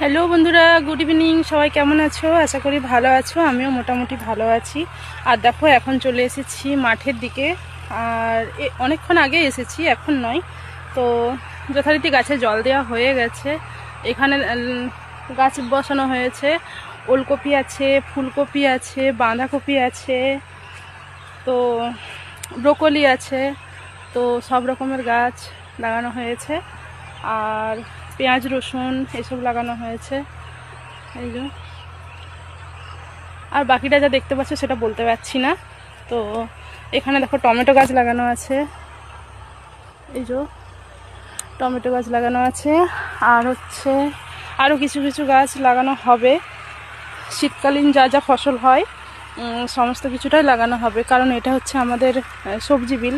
Hello বন্ধুরা, good evening. সবাই কেমন আছো? আশা করি ভালো আছো। আমিও মোটামুটি ভালো আছি। আর দেখো, এখন চলে এসেছি মাঠের দিকে। আর অনেকক্ষণ আগে এসেছি, এখন নয়। তো যথারীতি গাছে জল দেওয়া হয়ে গেছে। এখানে গাছ বসানো হয়েছে। ওলকপি আছে, ফুলকপি আছে, বাঁধাকপি আছে, তো ব্রোকলি আছে। তো সব রকমের গাছ লাগানো হয়েছে। আর পেঁয়াজ রসুন এসব লাগানো হয়েছে, এই যে। আর বাকিটা যা দেখতে পাচ্ছ সেটা বলতে পারছি না। তো এখানে দেখো টমেটো গাছ লাগানো আছে, এই যে টমেটো গাছ লাগানো আছে। আর হচ্ছে আরও কিছু কিছু গাছ লাগানো হবে। শীতকালীন যা যা ফসল হয় সমস্ত কিছুটাই লাগানো হবে, কারণ এটা হচ্ছে আমাদের সবজি বিল।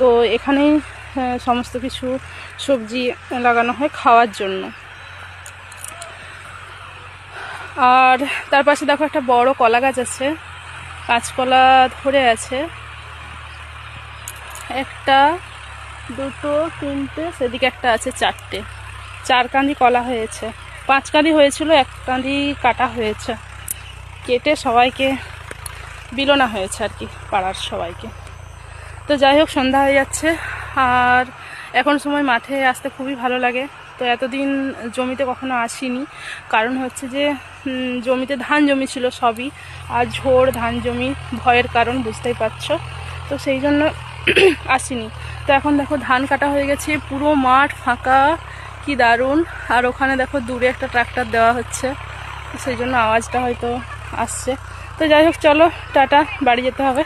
তো এখানেই সমস্ত কিছু সবজি লাগানো হয় খাওয়ার জন্য। আর তার পাশে দেখো একটা বড় কলা গাছ আছে, কাঁচকলা ধরে আছে। একটা, দুটো, তিনটে, সেদিকে একটা আছে, চারটে। 4 কাঁদি কলা হয়েছে। 5 কাঁদি হয়েছিল, 1 কাঁদি কাটা হয়েছে। কেটে সবাইকে বিলোনা হয়েছে আর কি, পাড়ার সবাইকে। তো যাই হোক, সন্ধ্যা হয়ে যাচ্ছে। আর এখন সময় মাঠে আসতে খুবই ভালো লাগে। তো এতদিন জমিতে কখনো আসিনি, কারণ হচ্ছে যে জমিতে ধান জমি ছিল সবই। আর ঝোড় ধান জমি, ভয়ের কারণ বুঝতেই পারছো। তো সেই জন্য আসিনি। তো এখন দেখো ধান কাটা হয়ে গেছে, পুরো মাঠ ফাঁকা, কি দারুণ। আর ওখানে দেখো দূরে একটা ট্রাক্টর দেওয়া হচ্ছে, সেই জন্য আওয়াজটা হয়তো আসছে। তো যাই হোক, চলো টাটা, বাড়ি যেতে হবে।